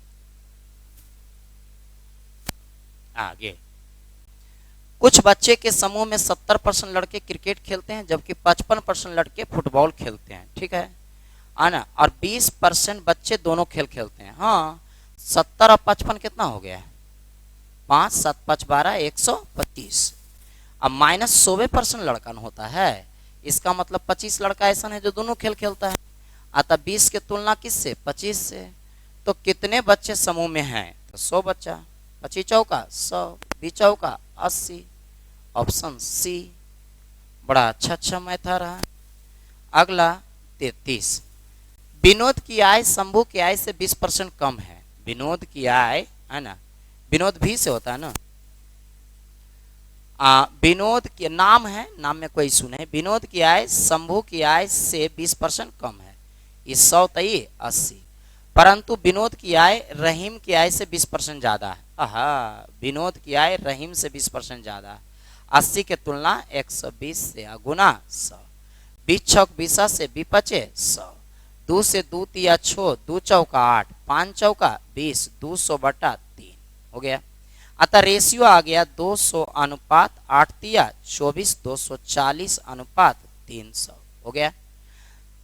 S1: आगे, कुछ बच्चे के समूह में 70% लड़के क्रिकेट खेलते हैं, जबकि 55% लड़के फुटबॉल खेलते हैं, ठीक है ना, और 20% बच्चे दोनों खेल खेलते हैं। हाँ 70 और 55 कितना हो गया, 5 7 5 12 125। अब -100% लड़का होता है, इसका मतलब 25 लड़का ऐसा है जो दोनों खेल खेलता है, अतः 20 की तुलना किससे, 25 से। तो कितने बच्चे समूह में हैं, तो 100 बच्चा, 25 चौका 100, 20 चौका 80, ऑप्शन सी। बड़ा अच्छा मैथ आ रहा है। अगला 33, विनोद की आय शंभू की आय से 20% कम है। विनोद की आय है ना, विनोद भी से होता है ना, विनोद के नाम है, नाम में कोई इशू नहीं, विनोद की आय शंभू की आय से 20% कम है, इस 100 तई 80, परंतु विनोद की आय रहीम की आय से 20% ज्यादा है। विनोद की आय रहीम से 20% ज्यादा है, 80 के तुलना 120 से गुना 100, 20 छौक 20 से 20 पचे 100, 2 से 2 तिया 6, 2 चौका 8, 5 चौका 20, 200/3 हो गया। अतः रेशियो आ गया 200:8 तिया 24, 240:300 हो गया।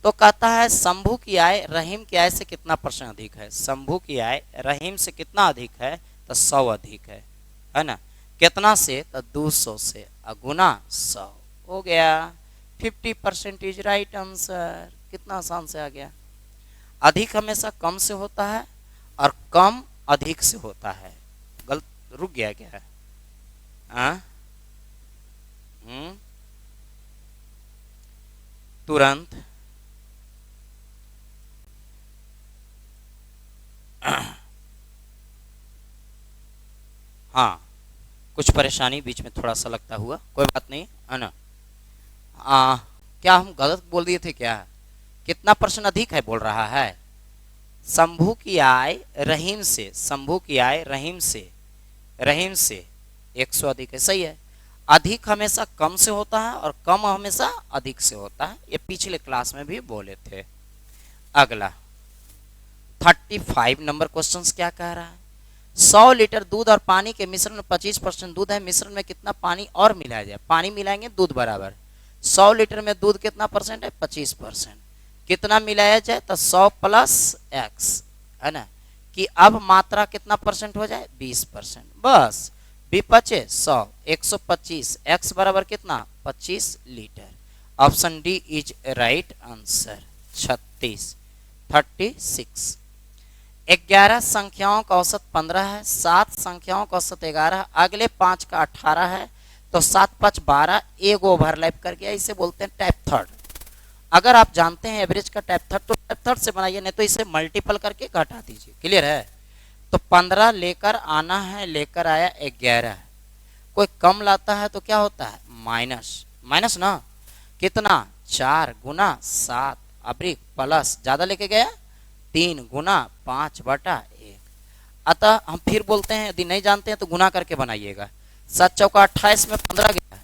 S1: तो कहता है शंभू की आय रहीम की आय से कितना % अधिक है। शंभू की आय रहीम से कितना अधिक है, तो 100 अधिक है ना। कितना से, तो 200 से, गुना 100 हो गया। 50% इज राइट आंसर। कितना आसान से आ गया। अधिक हमेशा कम से होता है और कम अधिक से होता है। गलत रुक गया क्या है? तुरंत हाँ, कुछ परेशानी बीच में थोड़ा सा लगता हुआ, कोई बात नहीं है ना। क्या हम गलत बोल दिए थे क्या? कितना % अधिक है बोल रहा है। शंभू की आय रहीम से, शंभू की आय रहीम से 100 अधिक है, सही है। अधिक हमेशा कम से होता है और कम हमेशा अधिक से होता है, ये पिछले क्लास में भी बोले थे। अगला 35 नंबर क्वेश्चन क्या कह रहा है। 100 लीटर दूध और पानी के मिश्रण में 25% दूध है, मिश्रण में कितना पानी और मिलाया जाए। पानी मिलाएंगे दूध बराबर, 100 लीटर में दूध कितना % है, 25%। कितना मिलाया जाए, तो 100 + x है ना, कि अब मात्रा कितना % हो जाए, 20%। बस बी बचे 100, 125, x बराबर कितना, 25 litre. Option D is right answer. 36 11 संख्याओं का औसत 15 है, 7 संख्याओं का औसत 11 है, अगले 5 का 18 है, तो 7 × 5 = 12, एक ओवरलैप कर गया, इसे बोलते हैं टाइप थर्ड। अगर आप जानते हैं एवरेज का टाइप थर्ड, तो टाइप थर्ड से बनाइए, नहीं तो इसे मल्टीपल करके घटा दीजिए। क्लियर है। तो 15 लेकर आना है, लेकर आया 11। कोई कम लाता है तो क्या होता है, माइनस ना। कितना, 4 × 7 अब्रिक प्लस ज्यादा लेके गया 3 × 5/1। अतः हम फिर बोलते हैं, यदि नहीं जानते हैं तो गुना करके बनाइएगा। 7 × 4 = 28 में 15 गया,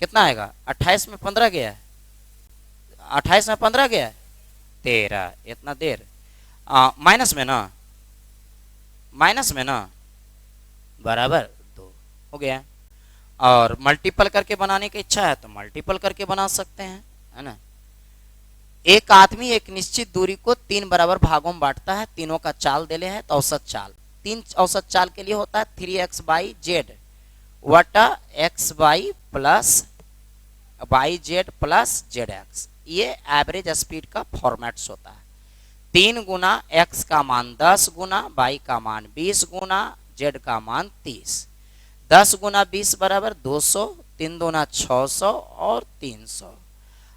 S1: कितना आएगा, 28 में 15 गया, 28 में 15 गया 13। इतना देर माइनस में ना बराबर 2 हो गया। और मल्टीपल करके बनाने की इच्छा है तो मल्टीपल करके बना सकते हैं, है ना। एक आदमी एक निश्चित दूरी को 3 बराबर भागों में बांटता है, तीनों का चाल देले है, तो औसत चाल 3 औसत चाल के लिए होता है 3x/z वटा x/y प्लस zx। ये एवरेज स्पीड का फॉर्मेट्स होता है। 3 × x का मान 10 गुना, y का मान 20 गुना, z का मान 30। 10 × 20 = 200, 3 दूना 600 और 300।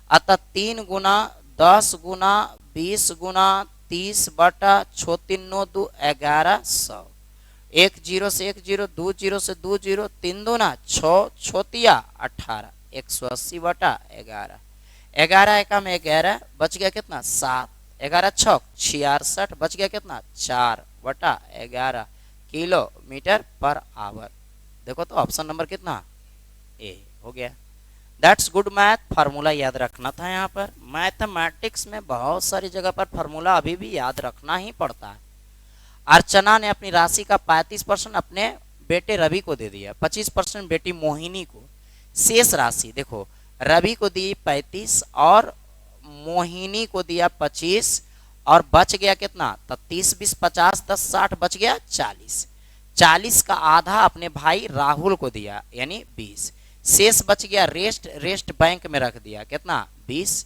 S1: अतः 3 × 10 × 20 × 30 बटा 6 3 9 2 1100। 1 0 से 1 0, 2 0 से 2 0, 3 दूना 6 6 18, 180/11। 11 एकम 11 बच गया कितना, 7। 11 × 6 = 66, बच गया कितना, 4/11 km/h। देखो तो ऑप्शन नंबर कितना, ए हो गया। That's good math. फार्मूला याद रखना था। यहाँ पर मैथमेटिक्स में बहुत सारी जगह पर फार्मूला अभी भी याद रखना ही पड़ता है। अर्चना ने अपनी राशि का 35% अपने बेटे रवि को दे दिया, 25% बेटी मोहिनी को। शेष राशि देखो, रवि को दी 35 और मोहिनी को दिया 25, और बच गया कितना, तो 30 20 50 10 60, बच गया 40। 40 का आधा अपने भाई राहुल को दिया, यानी 20। शेष बच गया रेस्ट बैंक में रख दिया, कितना, 20।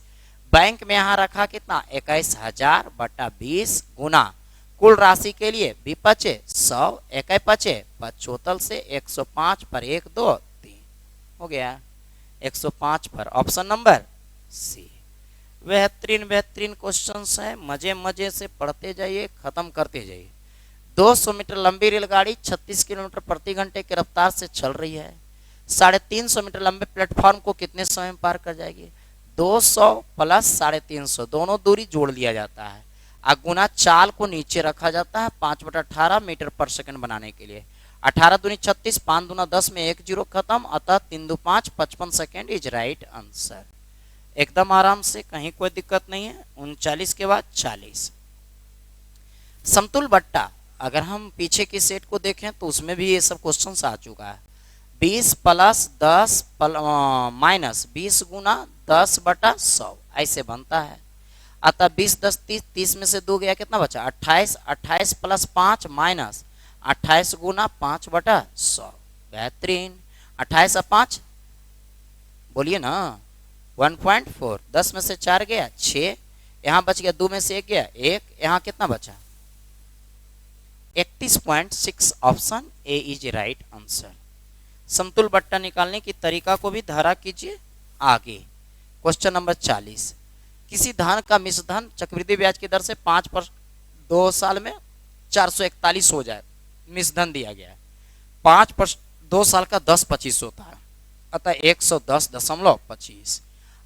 S1: बैंक में यहाँ रखा कितना, 21,000/20 गुना कुल राशि के लिए भी बचे 100, 1 बचे 75 से 105 पर 1 2 3 हो गया। 105 पर ऑप्शन नंबर सी। बेहतरीन क्वेश्चंस है, मजे मजे से पढ़ते जाइए, खत्म करते जाइए। 200 मीटर लंबी रेलगाड़ी 36 किलोमीटर प्रति घंटे की रफ्तार से चल रही है। 350 मीटर लंबे प्लेटफॉर्म को कितने समय में पार कर जाएगी। 200 + 350 दोनों दूरी जोड़ लिया जाता है, गुना चाल को नीचे रखा जाता है 5/18 मीटर/सेकंड बनाने के लिए। 18 दूनी 36, 5 दूना 10 में 1 0 खत्म, अतः 3 2 5 55 सेकेंड इज राइट आंसर। एकदम आराम से, कहीं कोई दिक्कत नहीं है। 39 के बाद 40। समतुल बट्टा, अगर हम पीछे की सेट को देखें तो उसमें भी ये सब क्वेश्चन आ चुका है। 20 + 10 - 20 × 10/100 ऐसे बनता है। अतः 20 10 30, 30 में से 2 गया, कितना बचा 28, 28 प्लस 5 माइनस 28 गुना 5/100। बेहतरीन। 28 और 5 बोलिए ना 1.4, 10 में से 4 गया 6, यहाँ बच गया 2 में से 1 गया 1, यहाँ कितना बचा 31.6। Option A is right answer. समतुल बट्टा निकालने की तरीका को भी धारा कीजिए आगे। क्वेश्चन नंबर 40, किसी धन का मिश्र धन चक्रवृद्धि ब्याज की दर से 5% 2 साल में 441 हो जाए। मिश्र धन दिया गया है 5% 2 साल का 10-25 होता है, अतः 110.25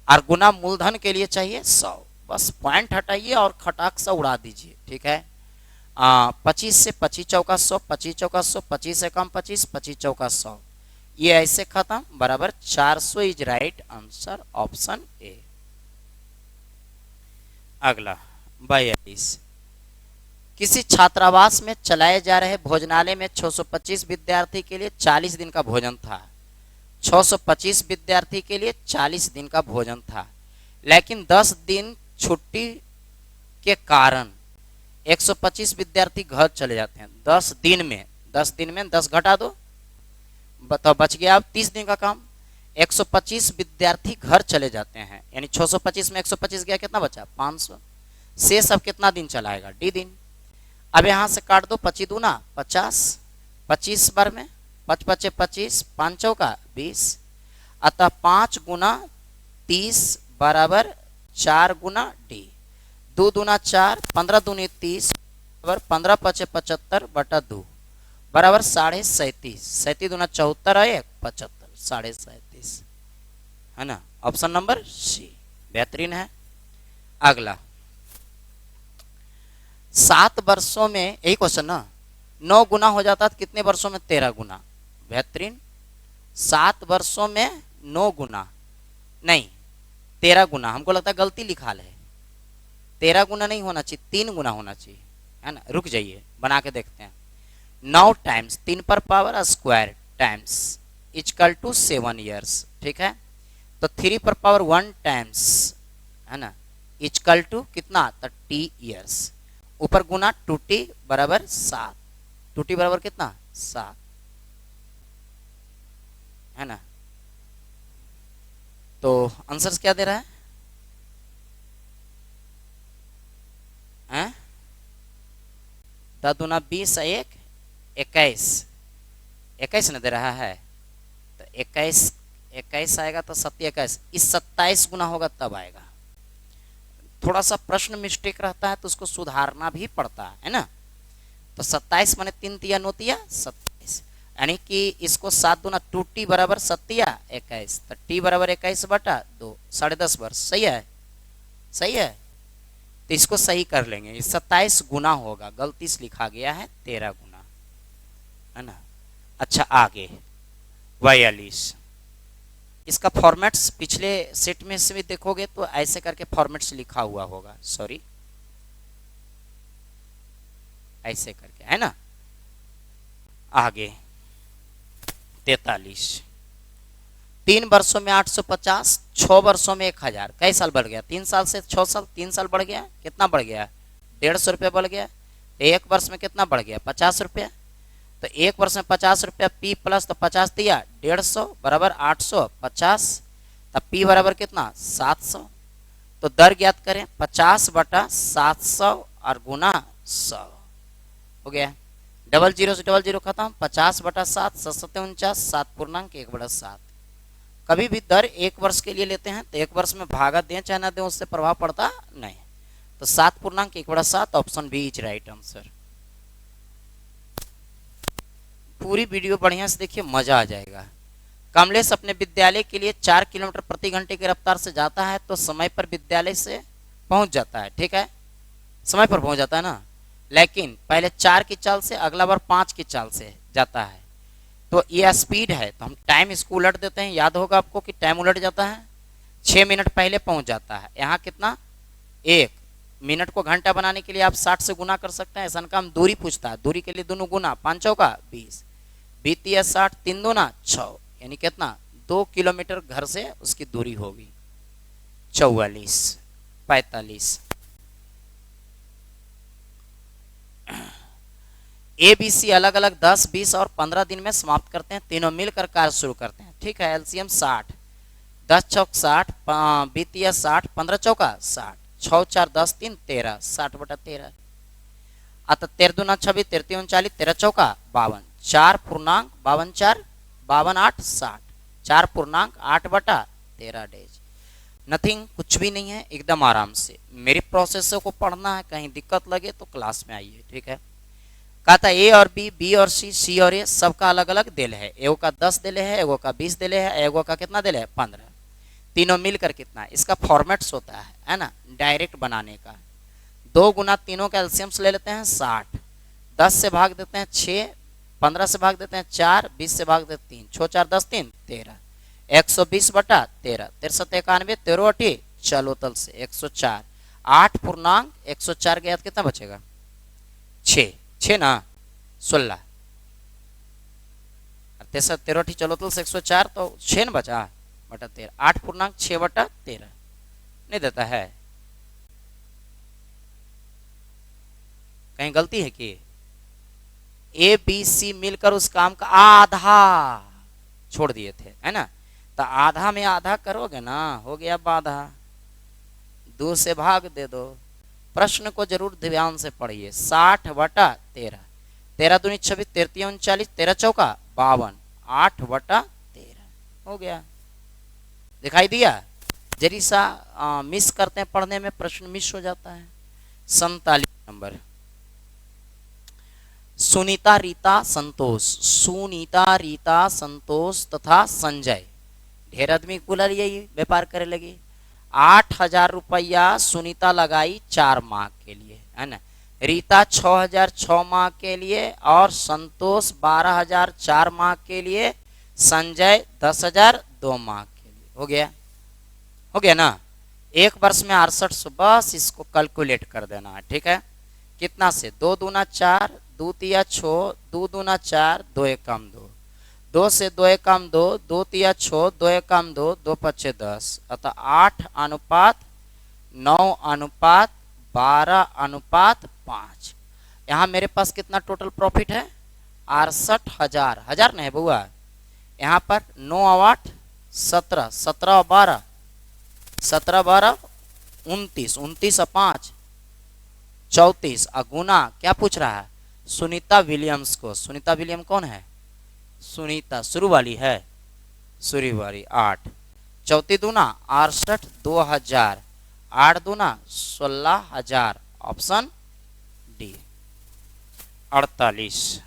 S1: और गुना मूलधन के लिए चाहिए 100। बस पॉइंट हटाइए और खटाक से उड़ा दीजिए, ठीक है। 25 से 25 चौका 100, 25 चौका 100, 25 से कम 25, 25 चौका 100, ये ऐसे खत्म, बराबर 400 is right answer, option A. अगला 42, किसी छात्रावास में चलाए जा रहे भोजनालय में 625 विद्यार्थी के लिए 40 दिन का भोजन था। 625 विद्यार्थी के लिए 40 दिन का भोजन था, लेकिन 10 दिन छुट्टी के कारण 125 विद्यार्थी घर चले जाते हैं। 10 दिन में 10 घटा दो तो बच गया अब 30 दिन का काम। 125 विद्यार्थी घर चले जाते हैं, यानी 625 में 125 गया, कितना बचा 500। शेष अब कितना दिन चलाएगा डी दिन। अब यहां से काट दो, 25 दूना 50, 25 बार में 5 5 25, 5 चौका 20, अतः 5 गुना 30 बराबर 4 गुना डी। 2 दूना 4, 15 दूनी 30 बराबर 15 5 75/2 बराबर 37.5। 37 दूना 74 है 75, 37.5 है ना। ऑप्शन नंबर सी बेहतरीन है। अगला 7 वर्षों में, यही क्वेश्चन ना, 9 गुना हो जाता है कितने वर्षों में 13 गुना। बेहतरीन। 7 वर्षों में 9 गुना नहीं 13 गुना, हमको लगता है गलती लिखा है, 13 गुना नहीं होना चाहिए, 3 गुना होना चाहिए, है ना। रुक जाइए बना के देखते हैं। 9 टाइम्स 3 पर power square times equal to 7 years, ठीक है। तो 3 पर पावर 1 टाइम्स, है ना, इक्वल टू कितना 30 ईयर्स। ऊपर गुना 2t बराबर 7, 2t बराबर कितना 7, है ना। तो आंसर क्या दे रहा है 10 दूना 20 1 21, 21 न दे रहा है, तो 21 आएगा तो 27, इस 27 गुना होगा तब आएगा। थोड़ा सा प्रश्न मिस्टेक रहता है तो उसको सुधारना भी पड़ता है ना। तो 27 माने 3 तिया 9 तिया 27, यानी कि इसको 7 दूना 2t बराबर 7 तिया 21, तो t बराबर 21/2, 10.5 वर्ष। सही है, सही है। तो इसको सही कर लेंगे, 27 गुना होगा, गलती से लिखा गया है 13 गुना, है ना। अच्छा आगे 42, इसका फॉर्मेट्स पिछले सेट में से भी देखोगे तो ऐसे करके फॉर्मेट्स लिखा हुआ होगा, सॉरी ऐसे करके, है ना। आगे 43, 3 वर्षों में 850, 6 वर्षों में 1000, कई साल बढ़ गया 3 साल से 6 साल, 3 साल बढ़ गया, कितना बढ़ गया 150 रुपया बढ़ गया। एक वर्ष में कितना बढ़ गया 50 रुपया, तो एक वर्ष में 50 रुपया पी प्लस, तो 50 दिया 150 बराबर 850, तब पी बराबर कितना 700। तो दर ज्ञात करें 50/700 और गुना 100 हो गया। 00 से 00 खत्म, 50/7 749, 7.1/7। कभी भी दर 1 वर्ष के लिए लेते हैं तो 1 वर्ष में भागा दें चाहे ना दें उससे प्रभाव पड़ता नहीं। तो 7.1/7 option B is right answer. पूरी वीडियो बढ़िया से देखिए, मजा आ जाएगा। कमलेश अपने विद्यालय के लिए 4 किलोमीटर प्रति घंटे की रफ्तार से जाता है तो समय पर विद्यालय से पहुंच जाता है, ठीक है, समय पर पहुंच जाता है ना। लेकिन पहले 4 की चाल से, अगला बार 5 की चाल से जाता है, तो ये स्पीड है, तो हम टाइम इसको उलट देते हैं। याद होगा आपको कि टाइम उलट जाता है, 6 मिनट पहले पहुंच जाता है। यहाँ कितना 1 मिनट को घंटा बनाने के लिए आप 60 से गुना कर सकते हैं। ऐसा काम दूरी पूछता है, दूरी के लिए दोनों गुना, 5 चौका 20, 20 60, 3 दूना 6, यानी कितना 2 किलोमीटर घर से उसकी दूरी होगी। 44, 45, ए बी सी अलग अलग 10, 20 और 15 दिन में समाप्त करते हैं, तीनों मिलकर कार्य शुरू करते हैं। ठीक है, एलसीएम 60, 10 चौक 60, बीतिया 60, 15 चौका 60, 6 4 10 3 13, 60/13। अतः 13 दूना 26, 13 39, 13 चौका 52, 4 पूर्णांक 52 4 52 8 60, 4 पूर्णांक 8/13 डेज। नथिंग, कुछ भी नहीं है, एकदम आराम से मेरी प्रोसेस को पढ़ना है। कहीं दिक्कत लगे तो क्लास में आइए। ठीक है, कहा था ए और बी, बी और सी, सी और ए सबका अलग अलग दिल है। एगो का 10 दिले है, एगो का 20 दिले है, एगो का कितना दिले है 15, तीनों मिलकर कितना है। इसका फॉर्मेट्स होता है ना, डायरेक्ट बनाने का। 2 गुना तीनों का एलसीएम्स ले लेते हैं 60, 10 से भाग देते हैं 6, 15 से भाग देते हैं 4, 20 से भाग देते हैं 3, 6 4 10 3 13, 120/13, 63 91 13 8, चलो तल से 104, 8 पूर्णांक 104 के बाद कितना बचेगा 6, 6 ना 16, 13 8 चलो तल से 104, तो 6 न बचा बटा 13, 8 पूर्णांक 6/13 नहीं देता है। कहीं गलती है कि ए बी सी मिलकर उस काम का आधा छोड़ दिए थे, है ना। तो आधा में आधा करोगे ना, हो गया बाधा, 2 से भाग दे दो। प्रश्न को जरूर ध्यान से पढ़िए। 60/13, 13 दूनी 26, 13 39, 13 चौका 52, 8/13 हो गया। दिखाई दिया। जरी सा मिस करते हैं पढ़ने में, प्रश्न मिस हो जाता है। 47 नंबर, सुनीता रीता संतोष, सुनीता रीता संतोष तथा संजय, ढेर आदमी कुलर यही व्यापार करे लगी। 8,000 रुपया सुनीता लगाई 4 माह के लिए, है ना। रीता 6,000 6 माह के लिए, और संतोष 12,000 4 माह के लिए, संजय 10,000 2 माह के लिए। हो गया, हो गया ना। एक वर्ष में 6800, बस इसको कैलकुलेट कर देना है। ठीक है, कितना से 2 दूना 4, 2 तिया 6, 2 दूना 4, 2 एकम 2, 2 से 2 एकम 2, 2 तिया 6, 2 एकम 2, 2 पच्चे 10, अतः 8:9:12:5। यहाँ मेरे पास कितना टोटल प्रॉफिट है 68,000, हजार नहीं बुआ। यहाँ पर 9 और 8 17, 17 और 12 17 12 29, 29 और 5 34, गुना क्या पूछ रहा है सुनीता विलियम्स को। सुनीता विलियम कौन है, सुनीता शुरू वाली है, शुरू वाली 8, 34 दूना 68, 2000, 8 दूना 16,000, ऑप्शन डी 48।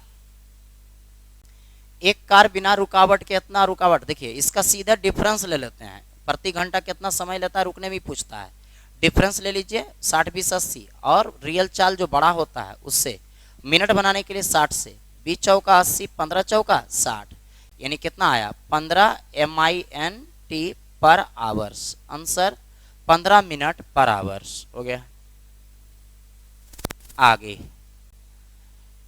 S1: एक कार बिना रुकावट के इतना रुकावट, देखिए इसका सीधा डिफरेंस ले लेते हैं, प्रति घंटा कितना समय लेता है रुकने में पूछता है। डिफरेंस ले लीजिए 60 20 80, और रियल चाल जो बड़ा होता है उससे मिनट बनाने के लिए 60 से 20 चौका 80, 15 चौका 60, यानी कितना आया 15 MINT पर आवर्स। आंसर 15 मिनट पर आवर्स हो गया। आगे,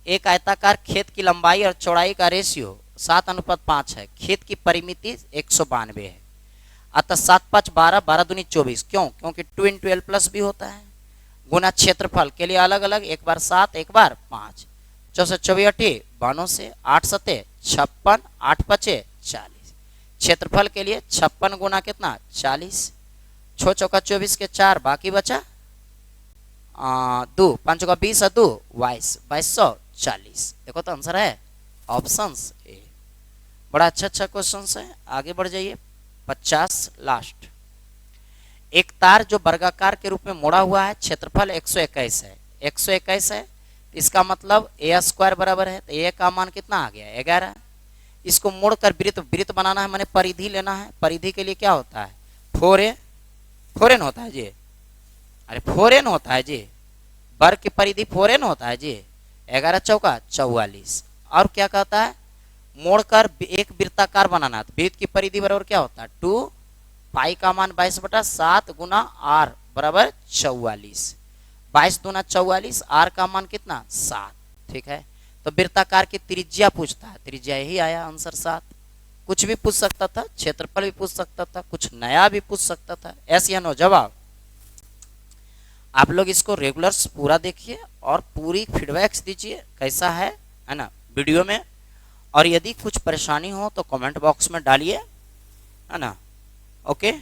S1: एक आयताकार खेत की लंबाई और चौड़ाई का रेशियो 7:5 है। खेत की परिमिति 192 है, अतः 7 5 12, 12 दूनी 24। क्यों? क्योंकि 2 × 12+ भी होता है। गुना क्षेत्रफल के लिए अलग अलग, एक बार 7 एक बार 5, 64 24 बानों से 8 7 56, 8 5 40। क्षेत्रफल के लिए 56 गुना कितना 40, 6 चौका 24 के 4, बाकी बचा 2, 5 चौका 20 और 2 22, 2240। देखो तो आंसर है ऑप्शन ए। बड़ा अच्छा क्वेश्चन है। आगे बढ़ जाइए। 50 लास्ट। एक तार जो वर्गाकार के रूप में मोड़ा हुआ है, क्षेत्रफल 121 है, 121 है, इसका मतलब a² बराबर है, तो a का मान कितना आ गया 11। इसको मोड़कर वृत्त बनाना है, मैंने परिधि लेना है। परिधि के लिए क्या होता है 4a, 4n होता है जी, अरे 4n होता है जी, वर्ग की परिधि 4n होता है जी। 11 चौका 44। और क्या कहता है मोड़कर एक वृत्ताकार बनाना है, तो वृत्त की परिधि बराबर क्या होता है 2, पाई का मान 22/7 गुना r बराबर 44, 22 दूना 44, r का मान कितना 7। ठीक है, तो वृत्ताकार की त्रिज्या पूछता है, त्रिज्या यही आया आंसर 7। कुछ भी पूछ सकता था, क्षेत्रफल भी पूछ सकता था, कुछ नया भी पूछ सकता था। ऐसे या नो जवाब। आप लोग इसको रेगुलर्स पूरा देखिए और पूरी फीडबैक्स दीजिए कैसा है, है ना, वीडियो में। और यदि कुछ परेशानी हो तो कमेंट बॉक्स में डालिए, है ना। ओके,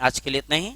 S1: आज के लिए इतना ही।